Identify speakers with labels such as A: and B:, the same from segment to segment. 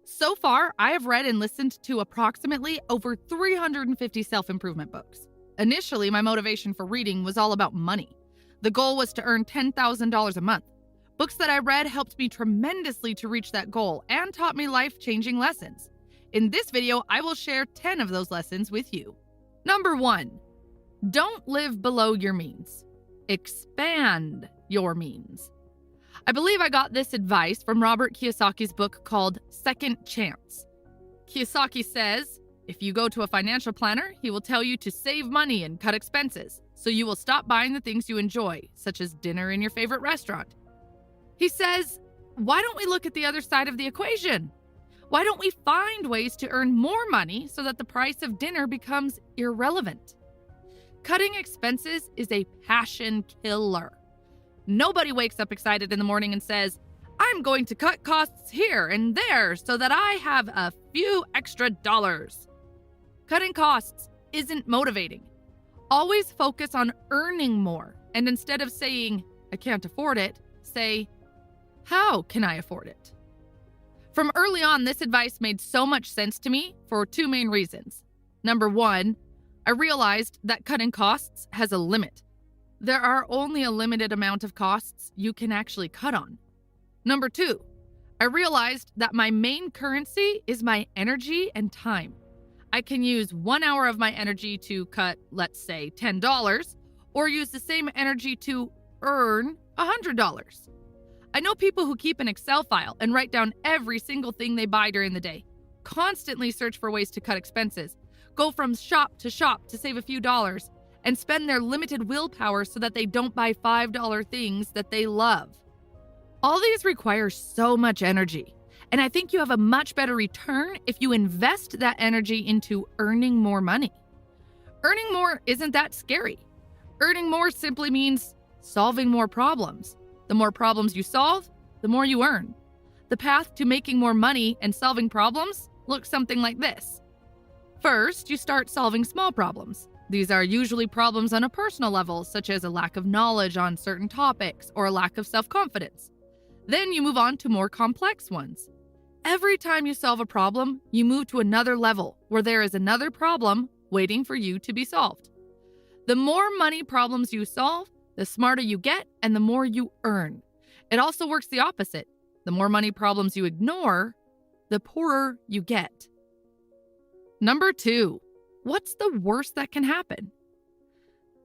A: So far, I have read and listened to approximately over 350 self-improvement books. Initially, my motivation for reading was all about money. The goal was to earn $10,000 a month. Books that I read helped me tremendously to reach that goal and taught me life-changing lessons. In this video, I will share 10 of those lessons with you. Number 1, don't live below your means. Expand your means. I believe I got this advice from Robert Kiyosaki's book called Second Chance. Kiyosaki says, if you go to a financial planner, he will tell you to save money and cut expenses, so you will stop buying the things you enjoy, such as dinner in your favorite restaurant. He says, why don't we look at the other side of the equation? Why don't we find ways to earn more money so that the price of dinner becomes irrelevant? Cutting expenses is a passion killer. Nobody wakes up excited in the morning and says, I'm going to cut costs here and there so that I have a few extra dollars. Cutting costs isn't motivating. Always focus on earning more, and instead of saying, I can't afford it, say, how can I afford it? From early on, this advice made so much sense to me for two main reasons. Number 1, I realized that cutting costs has a limit. There are only a limited amount of costs you can actually cut on. Number 2, I realized that my main currency is my energy and time. I can use 1 hour of my energy to cut, let's say, $10, or use the same energy to earn $100. I know people who keep an Excel file and write down every single thing they buy during the day, constantly search for ways to cut expenses, go from shop to save a few dollars, and spend their limited willpower so that they don't buy $5 things that they love. All these require so much energy, and I think you have a much better return if you invest that energy into earning more money. Earning more isn't that scary. Earning more simply means solving more problems. The more problems you solve, the more you earn. The path to making more money and solving problems looks something like this. First, you start solving small problems. These are usually problems on a personal level, such as a lack of knowledge on certain topics or a lack of self-confidence. Then you move on to more complex ones. Every time you solve a problem, you move to another level where there is another problem waiting for you to be solved. The more money problems you solve, the smarter you get and the more you earn. It also works the opposite. The more money problems you ignore, the poorer you get. Number 2. What's the worst that can happen?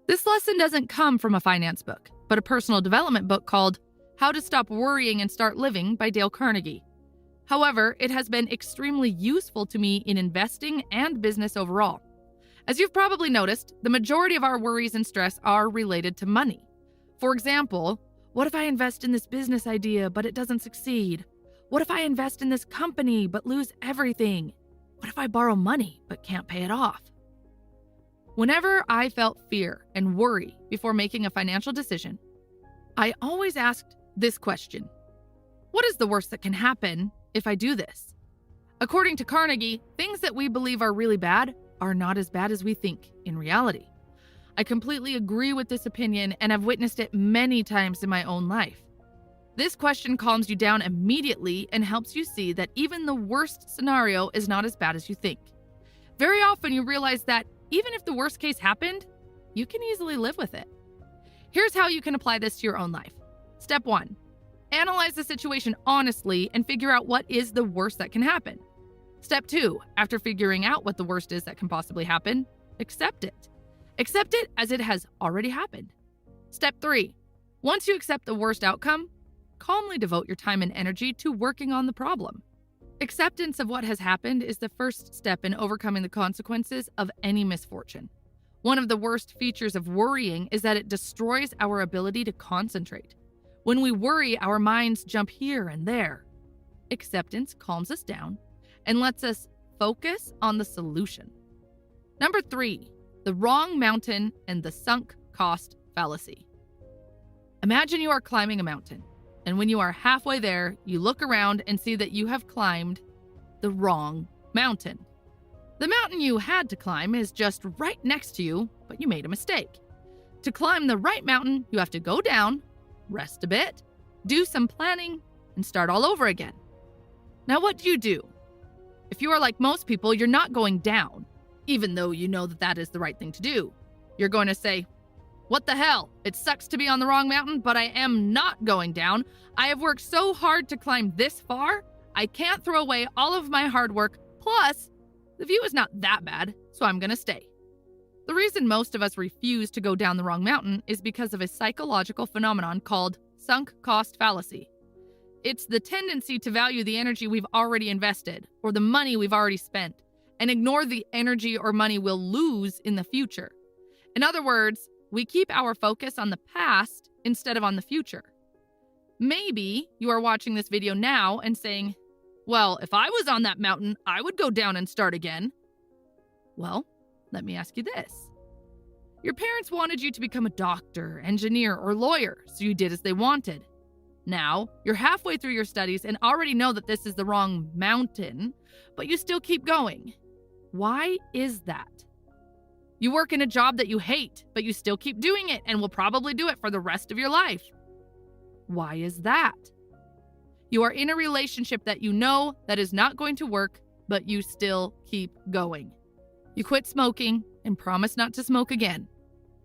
A: This lesson doesn't come from a finance book, but a personal development book called How to Stop Worrying and Start Living by Dale Carnegie. However, it has been extremely useful to me in investing and business overall. As you've probably noticed, the majority of our worries and stress are related to money. For example, what if I invest in this business idea but it doesn't succeed? What if I invest in this company but lose everything? What if I borrow money but can't pay it off? Whenever I felt fear and worry before making a financial decision, I always asked this question: what is the worst that can happen if I do this? According to Carnegie, things that we believe are really bad are not as bad as we think in reality. I completely agree with this opinion and have witnessed it many times in my own life. This question calms you down immediately and helps you see that even the worst scenario is not as bad as you think. Very often you realize that even if the worst case happened, you can easily live with it. Here's how you can apply this to your own life. Step 1. Analyze the situation honestly and figure out what is the worst that can happen. Step 2. After figuring out what the worst is that can possibly happen, accept it. Accept it as it has already happened. Step 3. Once you accept the worst outcome, calmly devote your time and energy to working on the problem. Acceptance of what has happened is the first step in overcoming the consequences of any misfortune. One of the worst features of worrying is that it destroys our ability to concentrate. When we worry, our minds jump here and there. Acceptance calms us down and lets us focus on the solution. Number 3, the wrong mountain and the sunk cost fallacy. Imagine you are climbing a mountain. And when you are halfway there, you look around and see that you have climbed the wrong mountain. The mountain you had to climb is just right next to you, but you made a mistake. To climb the right mountain, you have to go down, rest a bit, do some planning, and start all over again. Now what do? If you are like most people, you're not going down, even though you know that that is the right thing to do. You're going to say, "What the hell? It sucks to be on the wrong mountain, but I am not going down. I have worked so hard to climb this far. I can't throw away all of my hard work. Plus, the view is not that bad, so I'm going to stay." The reason most of us refuse to go down the wrong mountain is because of a psychological phenomenon called sunk cost fallacy. It's the tendency to value the energy we've already invested or the money we've already spent and ignore the energy or money we'll lose in the future. In other words, we keep our focus on the past instead of on the future. Maybe you are watching this video now and saying, "Well, if I was on that mountain, I would go down and start again." Well, let me ask you this. Your parents wanted you to become a doctor, engineer, or lawyer, so you did as they wanted. Now, you're halfway through your studies and already know that this is the wrong mountain, but you still keep going. Why is that? You work in a job that you hate, but you still keep doing it and will probably do it for the rest of your life. Why is that? You are in a relationship that you know that is not going to work, but you still keep going. You quit smoking and promise not to smoke again.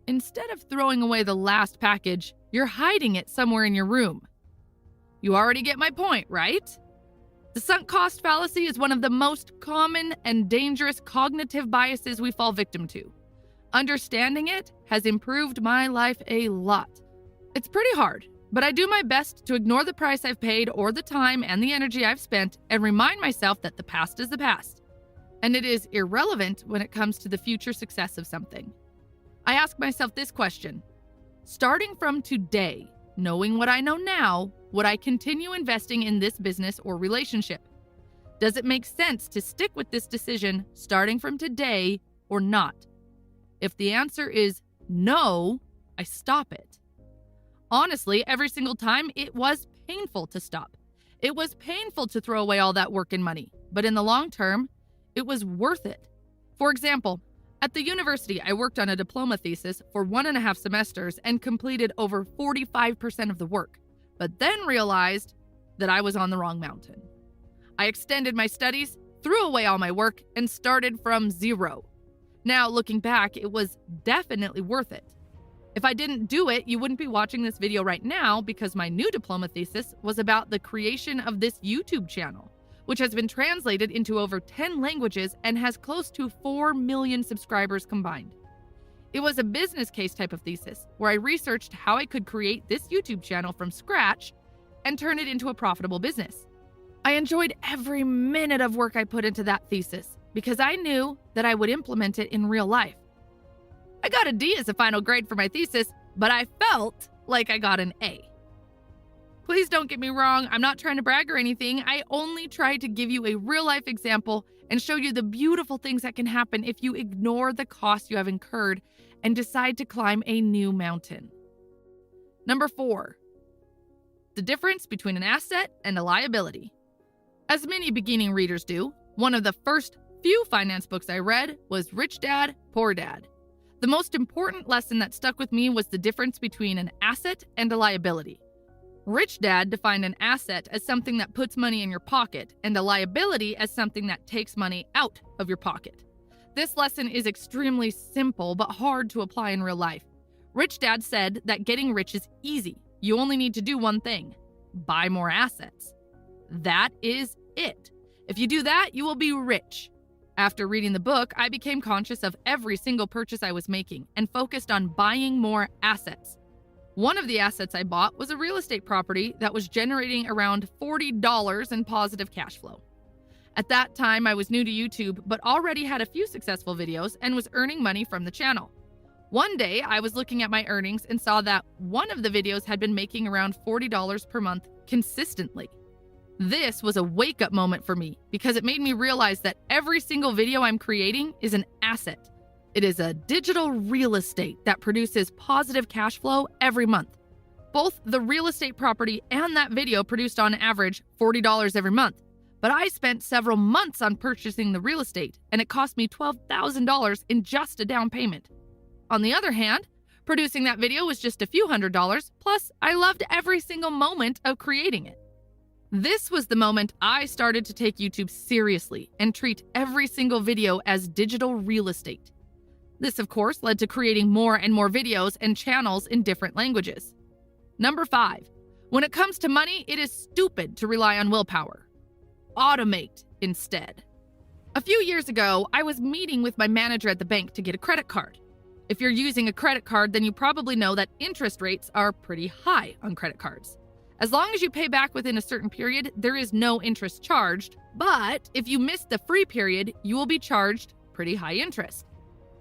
A: Instead of throwing away the last package, you're hiding it somewhere in your room. You already get my point, right? The sunk cost fallacy is one of the most common and dangerous cognitive biases we fall victim to. Understanding it has improved my life a lot. It's pretty hard, but I do my best to ignore the price I've paid or the time and the energy I've spent and remind myself that the past is the past. And it is irrelevant when it comes to the future success of something. I ask myself this question: starting from today, knowing what I know now, would I continue investing in this business or relationship? Does it make sense to stick with this decision starting from today or not? If the answer is no, I stop it. Honestly, every single time it was painful to stop. It was painful to throw away all that work and money, but in the long term, it was worth it. For example, at the university, I worked on a diploma thesis for 1.5 semesters and completed over 45% of the work, but then realized that I was on the wrong mountain. I extended my studies, threw away all my work, and started from zero. Now, looking back, it was definitely worth it. If I didn't do it, you wouldn't be watching this video right now because my new diploma thesis was about the creation of this YouTube channel, which has been translated into over 10 languages and has close to 4 million subscribers combined. It was a business case type of thesis where I researched how I could create this YouTube channel from scratch and turn it into a profitable business. I enjoyed every minute of work I put into that thesis because I knew that I would implement it in real life. I got a D as a final grade for my thesis, but I felt like I got an A. Please don't get me wrong, I'm not trying to brag or anything. I only tried to give you a real-life example and show you the beautiful things that can happen if you ignore the cost you have incurred and decide to climb a new mountain. Number 4, the difference between an asset and a liability. As many beginning readers do, one of the first few finance books I read was Rich Dad, Poor Dad. The most important lesson that stuck with me was the difference between an asset and a liability. Rich Dad defined an asset as something that puts money in your pocket and a liability as something that takes money out of your pocket. This lesson is extremely simple but hard to apply in real life. Rich Dad said that getting rich is easy. You only need to do one thing: buy more assets. That is it. If you do that, you will be rich. After reading the book, I became conscious of every single purchase I was making and focused on buying more assets. One of the assets I bought was a real estate property that was generating around $40 in positive cash flow. At that time, I was new to YouTube, but already had a few successful videos and was earning money from the channel. One day, I was looking at my earnings and saw that one of the videos had been making around $40 per month consistently. This was a wake-up moment for me because it made me realize that every single video I'm creating is an asset. It is a digital real estate that produces positive cash flow every month. Both the real estate property and that video produced on average $40 every month, but I spent several months on purchasing the real estate and it cost me $12,000 in just a down payment. On the other hand, producing that video was just a few $100s, plus I loved every single moment of creating it. This was the moment I started to take YouTube seriously and treat every single video as digital real estate. This, of course, led to creating more and more videos and channels in different languages. Number 5. When it comes to money, it is stupid to rely on willpower. Automate instead. A few years ago, I was meeting with my manager at the bank to get a credit card. If you're using a credit card, then you probably know that interest rates are pretty high on credit cards. As long as you pay back within a certain period, there is no interest charged, but if you miss the free period, you will be charged pretty high interest.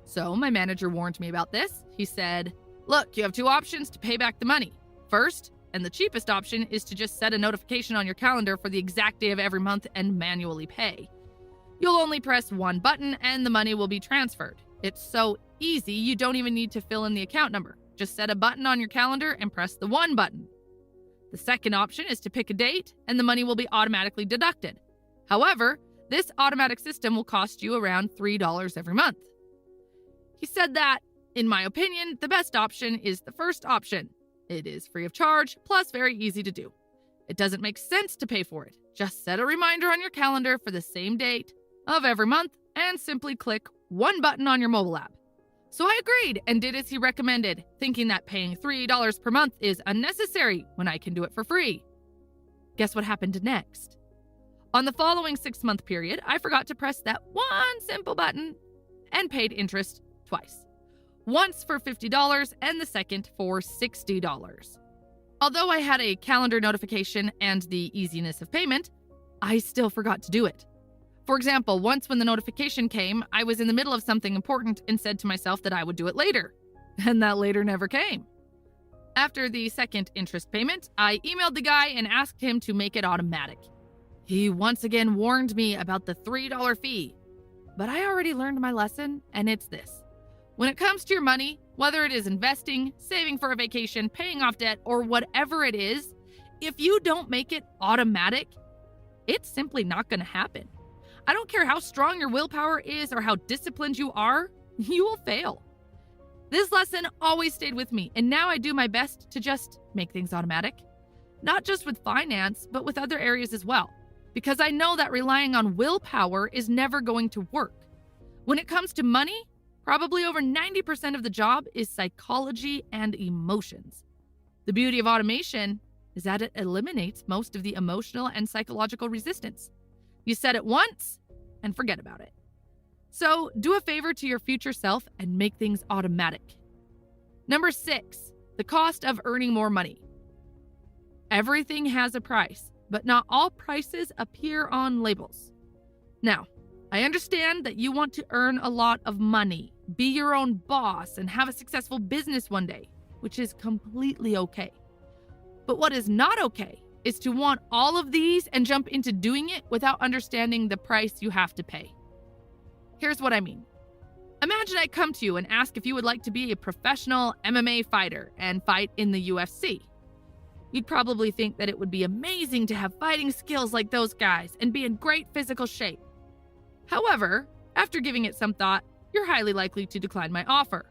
A: So my manager warned me about this. He said, "Look, you have 2 options to pay back the money. First, and the cheapest option, is to just set a notification on your calendar for the exact day of every month and manually pay. You'll only press 1 button and the money will be transferred. It's so easy, you don't even need to fill in the account number. Just set a button on your calendar and press the 1 button. The second option is to pick a date and the money will be automatically deducted. However, this automatic system will cost you around $3 every month." He said that, in my opinion, the best option is the first option. It is free of charge, plus very easy to do. It doesn't make sense to pay for it. Just set a reminder on your calendar for the same date of every month and simply click 1 button on your mobile app. So I agreed and did as he recommended, thinking that paying $3 per month is unnecessary when I can do it for free. Guess what happened next? On the following 6-month period, I forgot to press that 1 simple button and paid interest twice. Once for $50 and the second for $60. Although I had a calendar notification and the easiness of payment, I still forgot to do it. For example, once when the notification came, I was in the middle of something important and said to myself that I would do it later. And that later never came. After the second interest payment, I emailed the guy and asked him to make it automatic. He once again warned me about the $3 fee. But I already learned my lesson, and it's this. When it comes to your money, whether it is investing, saving for a vacation, paying off debt, or whatever it is, if you don't make it automatic, it's simply not going to happen. I don't care how strong your willpower is or how disciplined you are, you will fail. This lesson always stayed with me, and now I do my best to just make things automatic. Not just with finance, but with other areas as well, because I know that relying on willpower is never going to work. When it comes to money, probably over 90% of the job is psychology and emotions. The beauty of automation is that it eliminates most of the emotional and psychological resistance. You set it once and forget about it. So do a favor to your future self and make things automatic. Number 6, the cost of earning more money. Everything has a price, but not all prices appear on labels. Now, I understand that you want to earn a lot of money, be your own boss, and have a successful business one day, which is completely okay. But what is not okay is to want all of these and jump into doing it without understanding the price you have to pay. Here's what I mean. Imagine I come to you and ask if you would like to be a professional MMA fighter and fight in the UFC. You'd probably think that it would be amazing to have fighting skills like those guys and be in great physical shape. However, after giving it some thought, you're highly likely to decline my offer.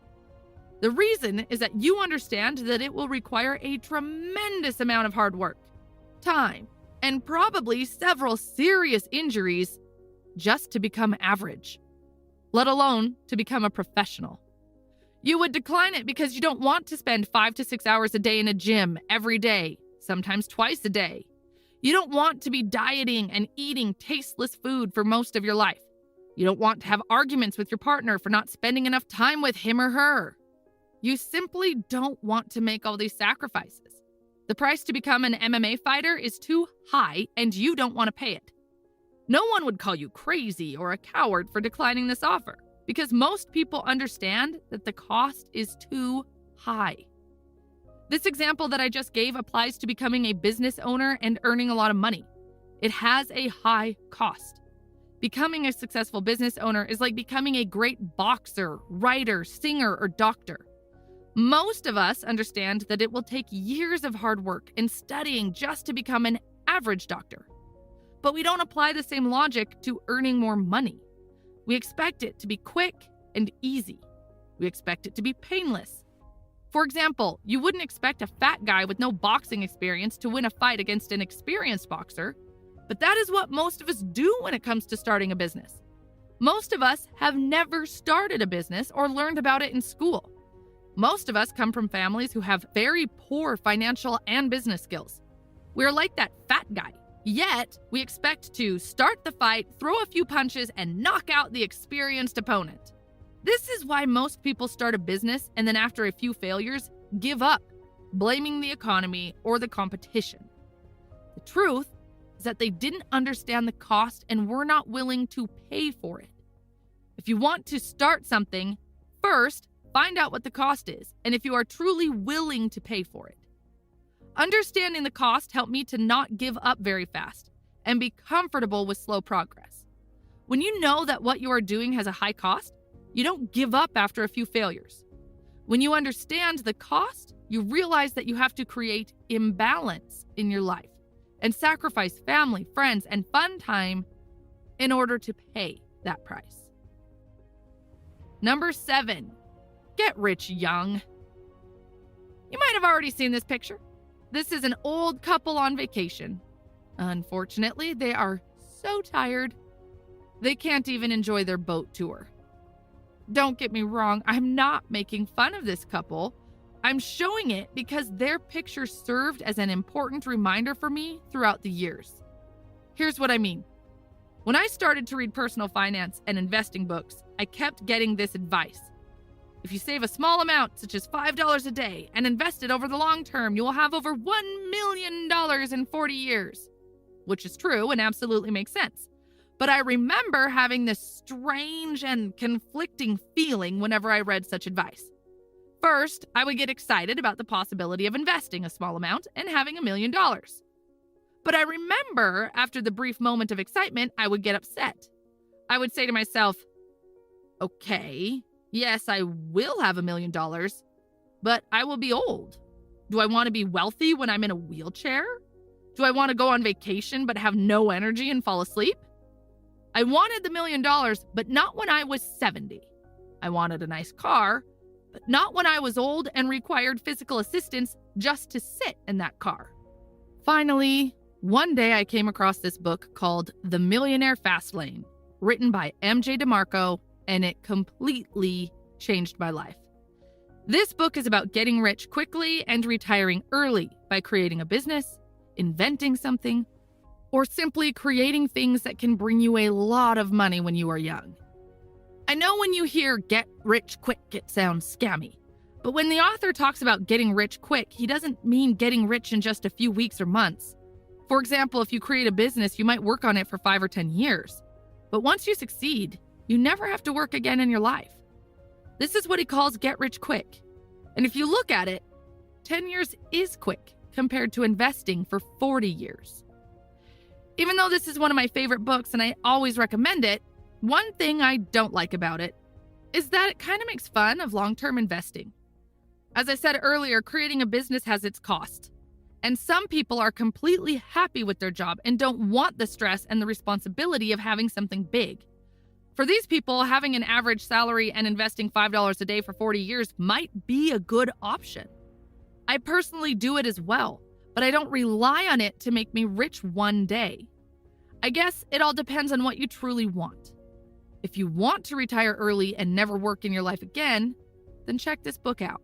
A: The reason is that you understand that it will require a tremendous amount of hard work, time, and probably several serious injuries just to become average, let alone to become a professional. You would decline it because you don't want to spend 5 to 6 hours a day in a gym every day, sometimes twice a day. You don't want to be dieting and eating tasteless food for most of your life. You don't want to have arguments with your partner for not spending enough time with him or her. You simply don't want to make all these sacrifices. The price to become an MMA fighter is too high, and you don't want to pay it. No one would call you crazy or a coward for declining this offer, because most people understand that the cost is too high. This example that I just gave applies to becoming a business owner and earning a lot of money. It has a high cost. Becoming a successful business owner is like becoming a great boxer, writer, singer, or doctor. Most of us understand that it will take years of hard work and studying just to become an average doctor. But we don't apply the same logic to earning more money. We expect it to be quick and easy. We expect it to be painless. For example, you wouldn't expect a fat guy with no boxing experience to win a fight against an experienced boxer, but that is what most of us do when it comes to starting a business. Most of us have never started a business or learned about it in school. Most of us come from families who have very poor financial and business skills. We're like that fat guy, yet we expect to start the fight, throw a few punches, and knock out the experienced opponent. This is why most people start a business and then after a few failures, give up, blaming the economy or the competition. The truth is that they didn't understand the cost and were not willing to pay for it. If you want to start something, first, find out what the cost is and if you are truly willing to pay for it. Understanding the cost helped me to not give up very fast and be comfortable with slow progress. When you know that what you are doing has a high cost, you don't give up after a few failures. When you understand the cost, you realize that you have to create imbalance in your life and sacrifice family, friends, and fun time in order to pay that price. Number 7, get rich young. You might have already seen this picture. This is an old couple on vacation. Unfortunately, they are so tired, they can't even enjoy their boat tour. Don't get me wrong, I'm not making fun of this couple. I'm showing it because their picture served as an important reminder for me throughout the years. Here's what I mean. When I started to read personal finance and investing books, I kept getting this advice. If you save a small amount, such as $5 a day, and invest it over the long term, you will have over $1 million in 40 years. Which is true and absolutely makes sense. But I remember having this strange and conflicting feeling whenever I read such advice. First, I would get excited about the possibility of investing a small amount and having $1 million. But I remember after the brief moment of excitement, I would get upset. I would say to myself, okay, yes, I will have $1 million, but I will be old. Do I want to be wealthy when I'm in a wheelchair? Do I want to go on vacation but have no energy and fall asleep? I wanted the $1 million, but not when I was 70. I wanted a nice car, but not when I was old and required physical assistance just to sit in that car. Finally, one day I came across this book called The Millionaire Fast Lane, written by MJ DeMarco, and it completely changed my life. This book is about getting rich quickly and retiring early by creating a business, inventing something, or simply creating things that can bring you a lot of money when you are young. I know when you hear get rich quick, it sounds scammy. But when the author talks about getting rich quick, he doesn't mean getting rich in just a few weeks or months. For example, if you create a business, you might work on it for 5 or 10 years. But once you succeed, you never have to work again in your life. This is what he calls get rich quick. And if you look at it, 10 years is quick compared to investing for 40 years. Even though this is one of my favorite books and I always recommend it, one thing I don't like about it is that it kind of makes fun of long-term investing. As I said earlier, creating a business has its cost. And some people are completely happy with their job and don't want the stress and the responsibility of having something big. For these people, having an average salary and investing $5 a day for 40 years might be a good option. I personally do it as well, but I don't rely on it to make me rich one day. I guess it all depends on what you truly want. If you want to retire early and never work in your life again, then check this book out.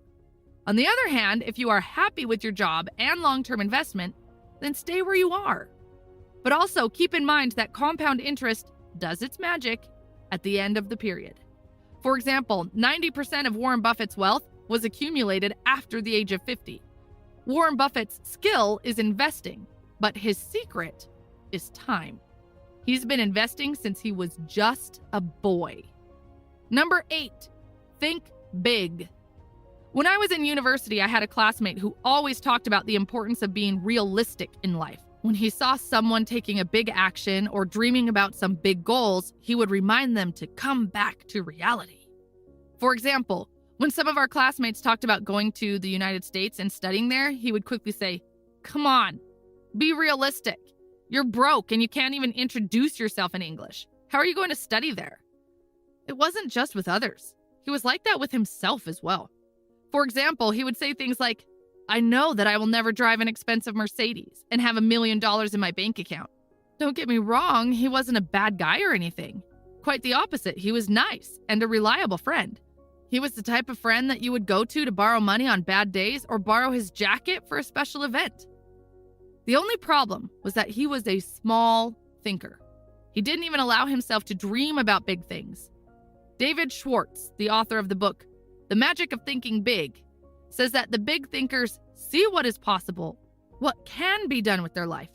A: On the other hand, if you are happy with your job and long-term investment, then stay where you are. But also keep in mind that compound interest does its magic at the end of the period. For example, 90% of Warren Buffett's wealth was accumulated after the age of 50. Warren Buffett's skill is investing, but his secret is time. He's been investing since he was just a boy. Number 8, think big. When I was in university, I had a classmate who always talked about the importance of being realistic in life. When he saw someone taking a big action or dreaming about some big goals, he would remind them to come back to reality. For example, when some of our classmates talked about going to the United States and studying there, he would quickly say, "Come on, be realistic. You're broke and you can't even introduce yourself in English. How are you going to study there?" It wasn't just with others. He was like that with himself as well. For example, he would say things like, I know that I will never drive an expensive Mercedes and have $1 million in my bank account. Don't get me wrong, he wasn't a bad guy or anything. Quite the opposite, he was nice and a reliable friend. He was the type of friend that you would go to borrow money on bad days or borrow his jacket for a special event. The only problem was that he was a small thinker. He didn't even allow himself to dream about big things. David Schwartz, the author of the book, The Magic of Thinking Big, says that the big thinkers see what is possible, what can be done with their life,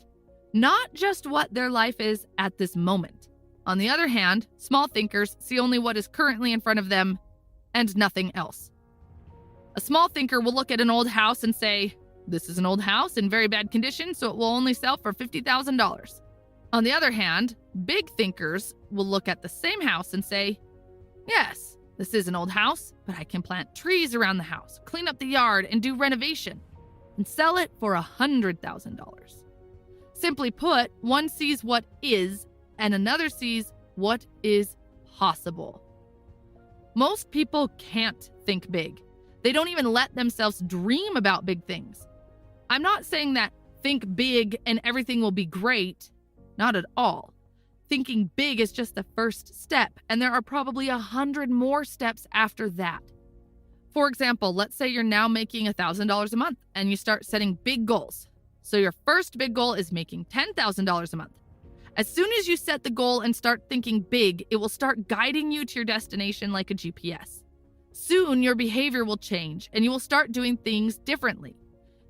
A: not just what their life is at this moment. On the other hand, small thinkers see only what is currently in front of them and nothing else. A small thinker will look at an old house and say, this is an old house in very bad condition, so it will only sell for $50,000. On the other hand, big thinkers will look at the same house and say, yes, this is an old house, but I can plant trees around the house, clean up the yard, and do renovation, and sell it for $100,000. Simply put, one sees what is, and another sees what is possible. Most people can't think big. They don't even let themselves dream about big things. I'm not saying that think big and everything will be great. Not at all. Thinking big is just the first step, and there are probably 100 more steps after that. For example, let's say you're now making $1,000 a month and you start setting big goals. So your first big goal is making $10,000 a month. As soon as you set the goal and start thinking big, it will start guiding you to your destination like a GPS. Soon, your behavior will change and you will start doing things differently.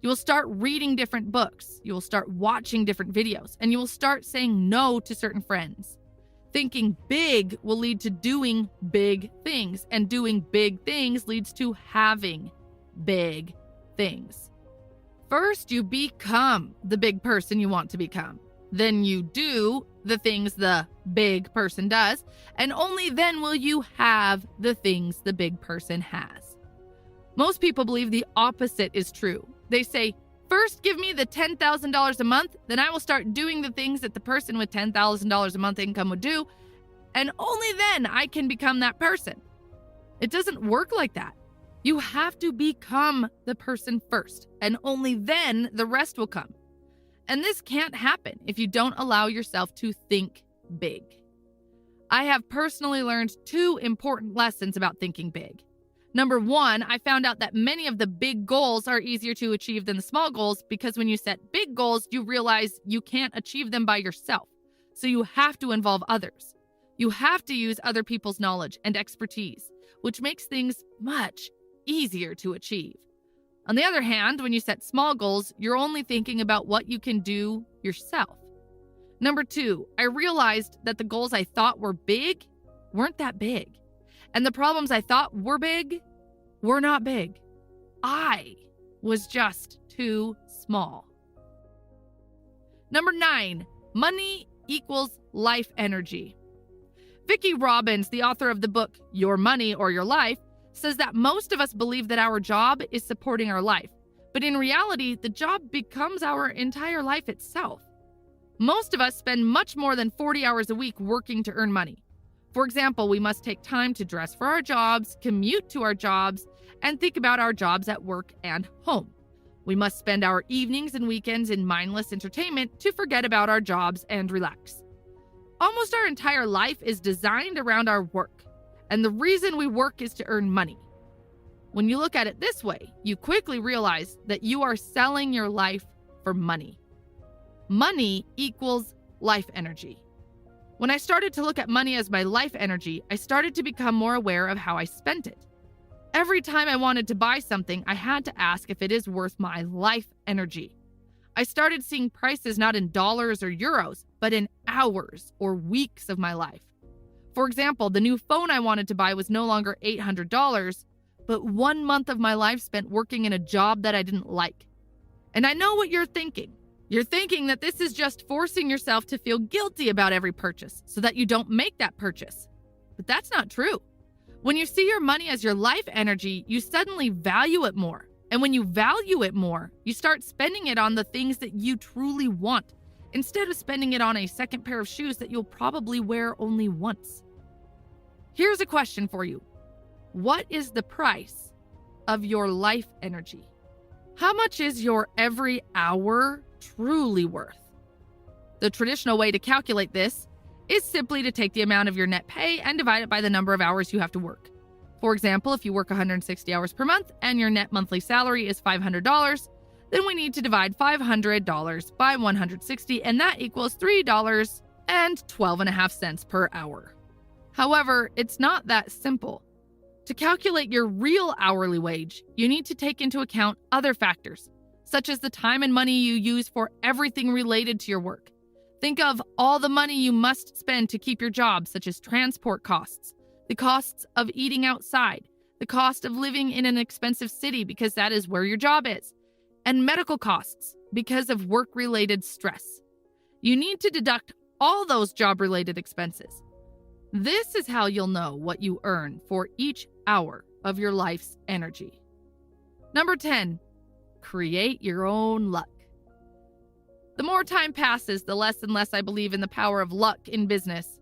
A: You will start reading different books, you will start watching different videos, and you will start saying no to certain friends. Thinking big will lead to doing big things, and doing big things leads to having big things. First, you become the big person you want to become. Then you do the things the big person does, and only then will you have the things the big person has. Most people believe the opposite is true. They say, first give me the $10,000 a month, then I will start doing the things that the person with $10,000 a month income would do, and only then I can become that person. It doesn't work like that. You have to become the person first, and only then the rest will come. And this can't happen if you don't allow yourself to think big. I have personally learned 2 important lessons about thinking big. Number 1, I found out that many of the big goals are easier to achieve than the small goals because when you set big goals, you realize you can't achieve them by yourself. So you have to involve others. You have to use other people's knowledge and expertise, which makes things much easier to achieve. On the other hand, when you set small goals, you're only thinking about what you can do yourself. Number 2, I realized that the goals I thought were big weren't that big. And the problems I thought were big were not big. I was just too small. Number 9, money equals life energy. Vicki Robbins, the author of the book Your Money or Your Life, says that most of us believe that our job is supporting our life, but in reality, the job becomes our entire life itself. Most of us spend much more than 40 hours a week working to earn money. For example, we must take time to dress for our jobs, commute to our jobs, and think about our jobs at work and home. We must spend our evenings and weekends in mindless entertainment to forget about our jobs and relax. Almost our entire life is designed around our work. And the reason we work is to earn money. When you look at it this way, you quickly realize that you are selling your life for money. Money equals life energy. When I started to look at money as my life energy, I started to become more aware of how I spent it. Every time I wanted to buy something, I had to ask if it is worth my life energy. I started seeing prices not in dollars or euros, but in hours or weeks of my life. For example, the new phone I wanted to buy was no longer $800, but 1 month of my life spent working in a job that I didn't like. And I know what you're thinking. You're thinking that this is just forcing yourself to feel guilty about every purchase so that you don't make that purchase. But that's not true. When you see your money as your life energy, you suddenly value it more. And when you value it more, you start spending it on the things that you truly want, instead of spending it on a second pair of shoes that you'll probably wear only once. Here's a question for you. What is the price of your life energy. How much is your every hour truly worth? The traditional way to calculate this is simply to take the amount of your net pay and divide it by the number of hours you have to work. For example, if you work 160 hours per month and your net monthly salary is $500, then we need to divide $500 by 160, and that equals $3.12.5 per hour. However, it's not that simple. To calculate your real hourly wage, you need to take into account other factors, such as the time and money you use for everything related to your work. Think of all the money you must spend to keep your job, such as transport costs, the costs of eating outside, the cost of living in an expensive city because that is where your job is, and medical costs because of work-related stress. You need to deduct all those job-related expenses. This is how you'll know what you earn for each hour of your life's energy. Number 10, create your own luck. The more time passes, the less and less I believe in the power of luck in business.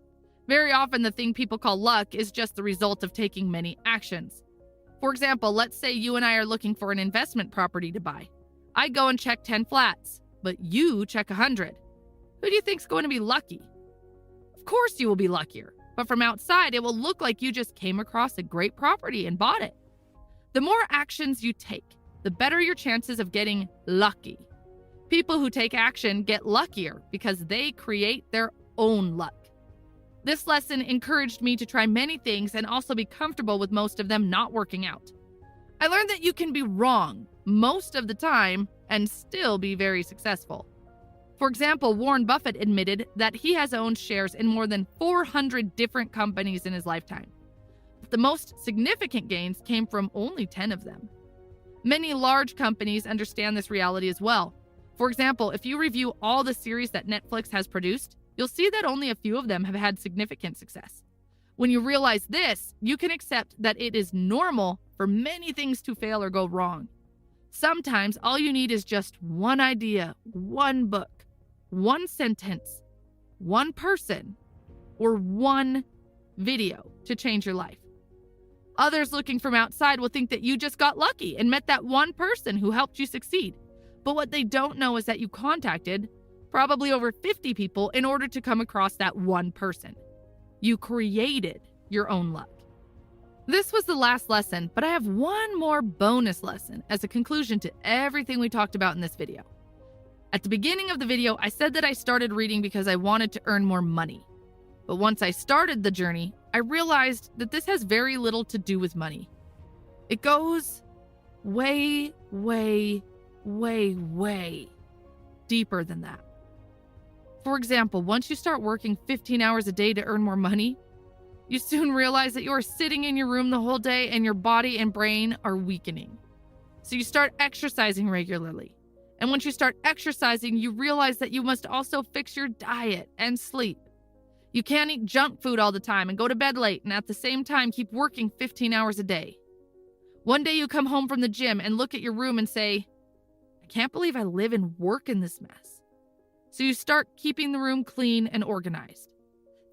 A: Very often, the thing people call luck is just the result of taking many actions. For example, let's say you and I are looking for an investment property to buy. I go and check 10 flats, but you check 100. Who do you think's going to be lucky? Of course you will be luckier, but from outside, it will look like you just came across a great property and bought it. The more actions you take, the better your chances of getting lucky. People who take action get luckier because they create their own luck. This lesson encouraged me to try many things and also be comfortable with most of them not working out. I learned that you can be wrong most of the time and still be very successful. For example, Warren Buffett admitted that he has owned shares in more than 400 different companies in his lifetime. But the most significant gains came from only 10 of them. Many large companies understand this reality as well. For example, if you review all the series that Netflix has produced, you'll see that only a few of them have had significant success. When you realize this, you can accept that it is normal for many things to fail or go wrong. Sometimes all you need is just one idea, one book, one sentence, one person, or one video to change your life. Others looking from outside will think that you just got lucky and met that one person who helped you succeed. But what they don't know is that you contacted probably over 50 people in order to come across that one person. You created your own luck. This was the last lesson, but I have one more bonus lesson as a conclusion to everything we talked about in this video. At the beginning of the video, I said that I started reading because I wanted to earn more money. But once I started the journey, I realized that this has very little to do with money. It goes way deeper than that. For example, once you start working 15 hours a day to earn more money, you soon realize that you are sitting in your room the whole day and your body and brain are weakening. So you start exercising regularly. And once you start exercising, you realize that you must also fix your diet and sleep. You can't eat junk food all the time and go to bed late and at the same time keep working 15 hours a day. One day you come home from the gym and look at your room and say, I can't believe I live and work in this mess. So you start keeping the room clean and organized.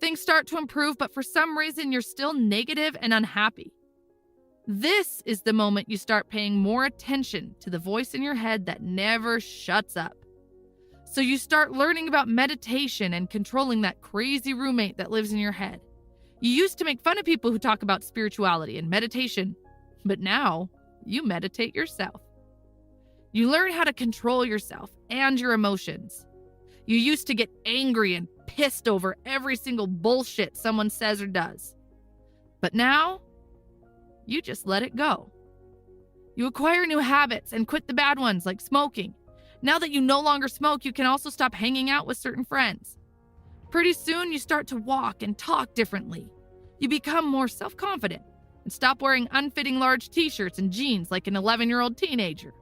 A: Things start to improve, but for some reason you're still negative and unhappy. This is the moment you start paying more attention to the voice in your head that never shuts up. So you start learning about meditation and controlling that crazy roommate that lives in your head. You used to make fun of people who talk about spirituality and meditation, but now you meditate yourself. You learn how to control yourself and your emotions. You used to get angry and pissed over every single bullshit someone says or does. But now, you just let it go. You acquire new habits and quit the bad ones like smoking. Now that you no longer smoke, you can also stop hanging out with certain friends. Pretty soon, you start to walk and talk differently. You become more self-confident and stop wearing unfitting large t-shirts and jeans like an 11-year-old teenager.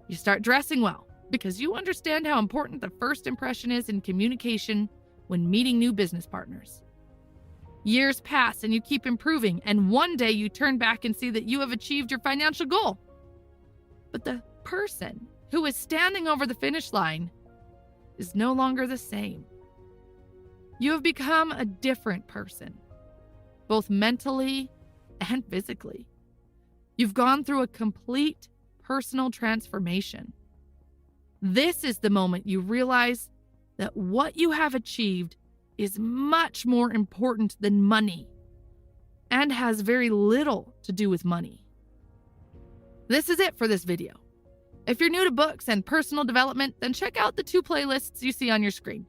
A: You start dressing well because you understand how important the first impression is in communication when meeting new business partners. Years pass and you keep improving, and one day you turn back and see that you have achieved your financial goal. But the person who is standing over the finish line is no longer the same. You have become a different person, both mentally and physically. You've gone through a complete personal transformation. This is the moment you realize that what you have achieved is much more important than money and has very little to do with money. This is it for this video. If you're new to books and personal development, then check out the 2 playlists you see on your screen.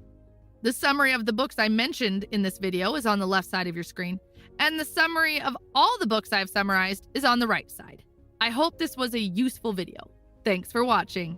A: The summary of the books I mentioned in this video is on the left side of your screen, and the summary of all the books I've summarized is on the right side. I hope this was a useful video. Thanks for watching.